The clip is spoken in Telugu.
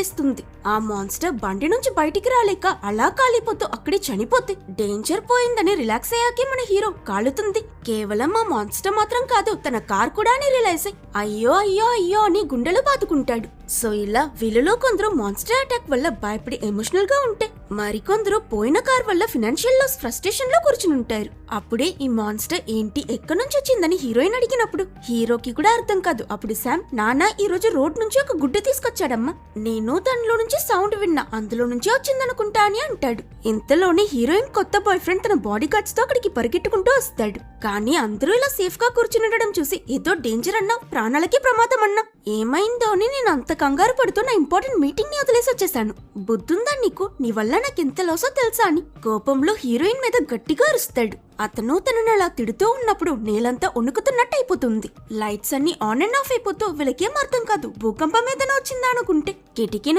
పట్టిస్తుంది. ఆ మాన్స్టర్ బండి నుంచి బయటికి రాలేక అలా కాలిపోతూ అక్కడే చనిపోతే డేంజర్ పోయిందని రిలాక్స్ అయ్యాకే మన హీరో కాలుతుంది. కేవలం ఆ మాన్స్టర్ మాత్రం కాదు, తన కార్ కూడా అని రియలైజ్ అయ్యి అయ్యో అయ్యో అయ్యో అని గుండెలు బాదుకుంటాడు. సో ఇలా వీళ్ళలో కొందరు మాన్స్టర్ అటాక్ వల్ల భయపడి ఎమోషనల్ గా ఉంటే, మరికొందరు పోయిన కార్ వల్ల ఫినాన్షియల్ లాస్ ఫ్రస్ట్రేషన్ లో కూర్చునుంటారు. అప్పుడే ఈ మాన్స్టర్ ఏంటి ఎక్కడి నుంచి వచ్చిందని హీరోయిన్ అడిగినప్పుడు హీరోకి కూడా అర్థం కాదు. అప్పుడు శామ్, నాన్న ఈ రోజు రోడ్ నుంచి ఒక గుడ్డ తీసుకొచ్చాడమ్మా, నేను దానిలో నుంచి సౌండ్ విన్నా, అందులో నుంచి వచ్చిందనుకుంటా అని అంటాడు. ఇంతలోనే హీరోయిన్ కొత్త బాయ్ ఫ్రెండ్ తన బాడీ గార్డ్స్ తో అక్కడికి పరిగెట్టుకుంటూ వస్తాడు. కానీ అందరూ ఇలా సేఫ్ గా కూర్చుండడం చూసి ఏదో డేంజర్ అన్నా, ప్రాణాలకి ప్రమాదం అన్నా, ఏమైందో అని నేను అంత కంగారు పడుతూ నా ఇంపార్టెంట్ మీటింగ్ ని వదిలేసి వచ్చేసాను. బుద్ధుందా నీకు, నీ వల్ల నాకెంత లాసో తెలుసా అని కోపంలో హీరోయిన్ మీద గట్టిగా అరుస్తాడు. అతను తనని అలా తిడుతూ ఉన్నప్పుడు నేలంతా వణుకుతున్నట్టు అయిపోతుంది. లైట్స్ అన్ని ఆన్ అండ్ ఆఫ్ అయిపోతూ వీళ్ళకేం అర్థం కాదు, భూకంపం ఏదైనా వచ్చిందా అనుకుంటే కిటికీ